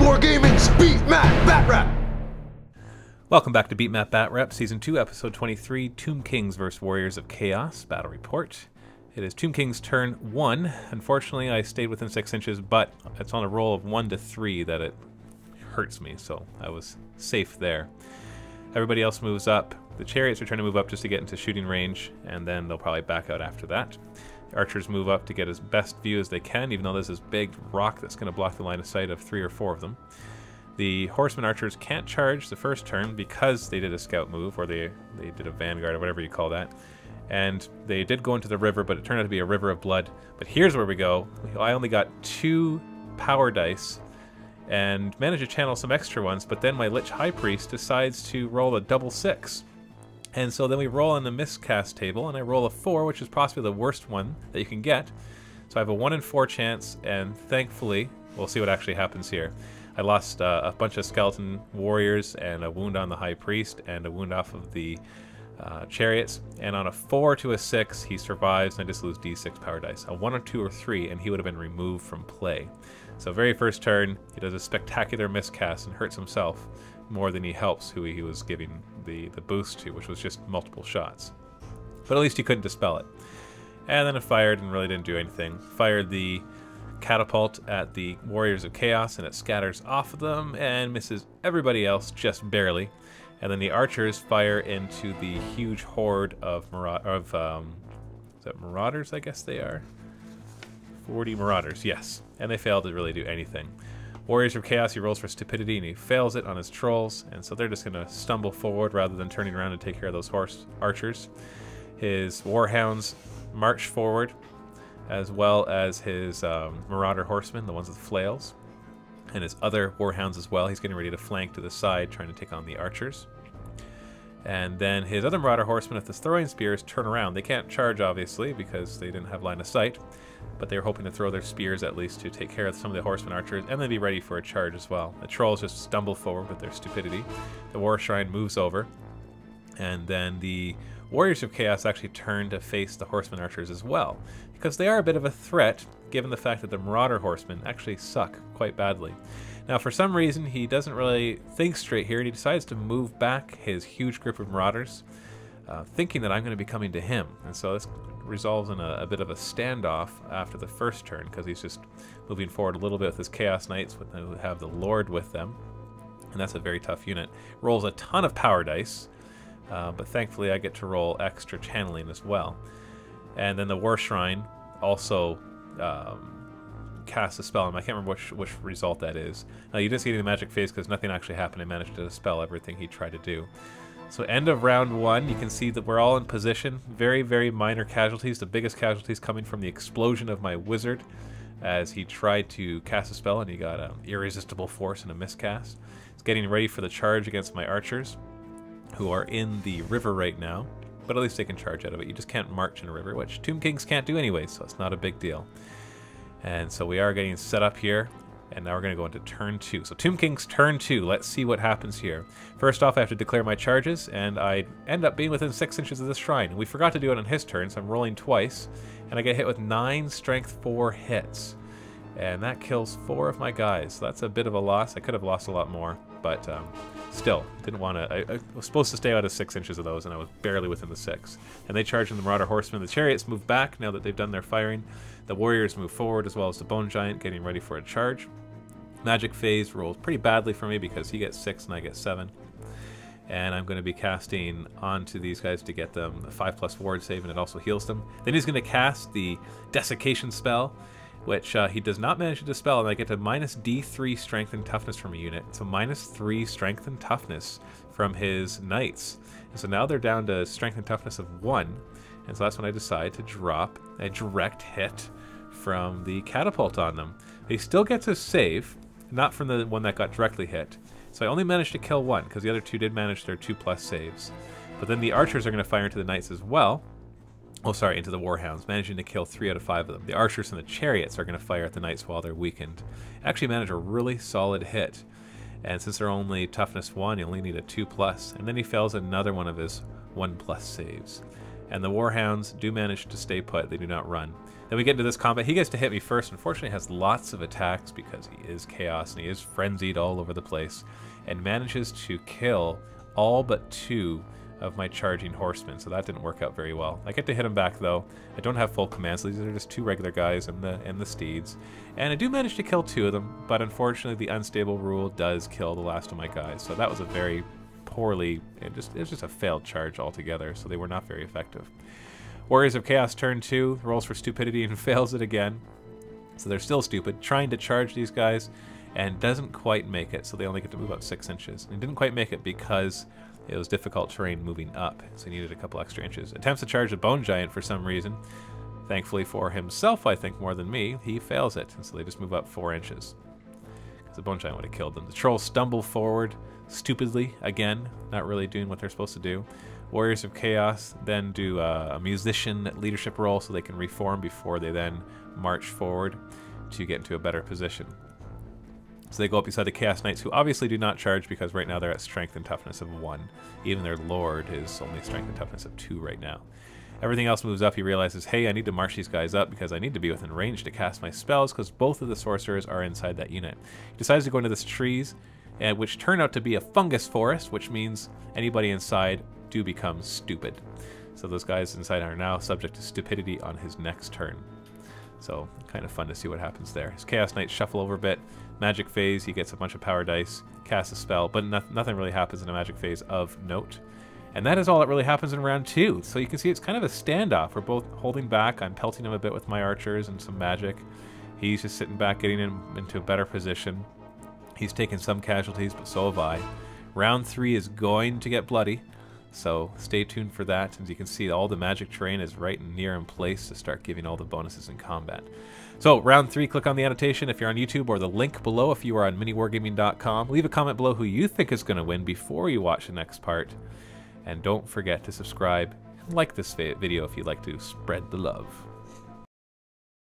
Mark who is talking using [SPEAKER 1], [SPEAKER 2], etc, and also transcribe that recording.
[SPEAKER 1] Miniwargaming's Beat Map Batrep!
[SPEAKER 2] Welcome back to Beat Map Batrep, Season 2, Episode 23, Tomb Kings vs. Warriors of Chaos, Battle Report. It is Tomb King's turn 1. Unfortunately, I stayed within 6 inches, but it's on a roll of 1 to 3 that it hurts me, so I was safe there. Everybody else moves up. The chariots are trying to move up just to get into shooting range, and then they'll probably back out after that. The archers move up to get as best view as they can, even though there's this big rock that's going to block the line of sight of 3 or 4 of them. The horseman archers can't charge the first turn because they did a scout move, or they did a vanguard, or whatever you call that. And they did go into the river, but it turned out to be a river of blood. But here's where we go. I only got 2 power dice and managed to channel some extra ones, but then my Lich High Priest decides to roll a double 6. And so then we roll on the miscast table, and I roll a 4, which is possibly the worst one that you can get. So I have a 1 in 4 chance, and thankfully, we'll see what actually happens here. I lost a bunch of skeleton warriors, and a wound on the High Priest, and a wound off of the chariots. And on a 4 to a 6, he survives, and I just lose d6 power dice. A 1 or 2 or 3, and he would have been removed from play. So very first turn, he does a spectacular miscast and hurts himself more than he helps who he was giving the boost to, which was just multiple shots. But at least he couldn't dispel it. And then it fired and really didn't do anything. Fired the catapult at the Warriors of Chaos, and it scatters off of them and misses everybody else just barely. And then the archers fire into the huge horde of marauders, I guess they are? 40 marauders, yes. And they fail to really do anything. Warriors of Chaos, he rolls for stupidity, and he fails it on his trolls, and so they're just going to stumble forward rather than turning around and take care of those horse archers. His warhounds march forward, as well as his marauder horsemen, the ones with flails, and his other warhounds as well. He's getting ready to flank to the side, trying to take on the archers. And then his other marauder horsemen with his throwing spears turn around. They can't charge, obviously, because they didn't have line of sight, but they were hoping to throw their spears at least to take care of some of the horsemen archers, and then be ready for a charge as well. The trolls just stumble forward with their stupidity. The war shrine moves over, and then the Warriors of Chaos actually turn to face the horsemen archers as well, because they are a bit of a threat, given the fact that the marauder horsemen actually suck quite badly. Now, for some reason, he doesn't really think straight here, and he decides to move back his huge group of marauders, thinking that I'm going to be coming to him. And so this resolves in a bit of a standoff after the first turn, because he's just moving forward a little bit with his Chaos Knights, who have the Lord with them. And that's a very tough unit. Rolls a ton of power dice, but thankfully I get to roll extra channeling as well. And then the War Shrine also casts a spell, and I can't remember which result that is. Now, you didn't see any magic phase because nothing actually happened. I managed to dispel everything he tried to do. So end of round 1, you can see that we're all in position. Very, very minor casualties. The biggest casualties coming from the explosion of my wizard as he tried to cast a spell, and he got an irresistible force and a miscast. He's getting ready for the charge against my archers, who are in the river right now, but at least they can charge out of it. You just can't march in a river, which Tomb Kings can't do anyway, so it's not a big deal. And so we are getting set up here, and now we're going to go into turn 2. So Tomb King's turn 2. Let's see what happens here. First off, I have to declare my charges, and I end up being within 6 inches of this shrine. We forgot to do it on his turn, so I'm rolling twice, and I get hit with 9 strength 4 hits. And that kills 4 of my guys. So that's a bit of a loss. I could have lost a lot more, but still, didn't want to. I was supposed to stay out of 6 inches of those, and I was barely within the 6. And they charge in the Marauder Horsemen. The chariots move back now that they've done their firing. The warriors move forward, as well as the Bone Giant, getting ready for a charge. Magic phase rolls pretty badly for me because he gets 6 and I get 7. And I'm going to be casting onto these guys to get them a 5+ ward save, and it also heals them. Then he's going to cast the Desiccation spell, which he does not manage to dispel, and I get a minus D3 strength and toughness from a unit. So minus 3 strength and toughness from his knights. And so now they're down to strength and toughness of 1. And so that's when I decide to drop a direct hit from the catapult on them. He still gets a save, not from the one that got directly hit. So I only managed to kill 1, because the other 2 did manage their 2+ saves. But then the archers are going to fire into the knights as well. Oh, sorry, into the warhounds, managing to kill 3 out of 5 of them. The archers and the chariots are going to fire at the knights while they're weakened. Actually manage a really solid hit. And since they're only toughness 1, you only need a 2+. And then he fails another one of his 1+ saves. And the Warhounds do manage to stay put. They do not run. Then we get into this combat. He gets to hit me first. Unfortunately, has lots of attacks because he is chaos and he is frenzied all over the place, and manages to kill all but 2 of my charging horsemen. So that didn't work out very well. I get to hit him back though. I don't have full command, so these are just 2 regular guys and the steeds. And I do manage to kill 2 of them, but unfortunately the unstable rule does kill the last of my guys. So that was a very poorly, it was just a failed charge altogether. So they were not very effective. Warriors of Chaos turn 2, rolls for stupidity and fails it again. So they're still stupid, trying to charge these guys, and doesn't quite make it. So they only get to move up 6 inches. And he didn't quite make it because it was difficult terrain moving up, so he needed a couple extra inches. Attempts to charge the Bone Giant for some reason. Thankfully for himself, I think more than me, he fails it, and so they just move up 4 inches. Because the Bone Giant would have killed them. The Trolls stumble forward stupidly, again, not really doing what they're supposed to do. Warriors of Chaos then do a musician leadership role so they can reform before they then march forward to get into a better position. So they go up beside the Chaos Knights, who obviously do not charge because right now they're at strength and toughness of 1. Even their lord is only strength and toughness of 2 right now. Everything else moves up. He realizes, hey, I need to march these guys up because I need to be within range to cast my spells because both of the sorcerers are inside that unit. He decides to go into this trees, which turn out to be a fungus forest, which means anybody inside do become stupid. So those guys inside are now subject to stupidity on his next turn. So kind of fun to see what happens there. His Chaos Knights shuffle over a bit. Magic phase, he gets a bunch of power dice, casts a spell, but nothing really happens in a magic phase of note. And that is all that really happens in round 2. So you can see it's kind of a standoff. We're both holding back. I'm pelting him a bit with my archers and some magic. He's just sitting back, getting into a better position. He's taken some casualties, but so have I. Round 3 is going to get bloody. So stay tuned for that. As you can see, all the magic terrain is right near in place to start giving all the bonuses in combat. So round 3, click on the annotation if you're on YouTube, or the link below if you are on miniwargaming.com. Leave a comment below who you think is going to win before you watch the next part. And don't forget to subscribe and like this video if you'd like to spread the love.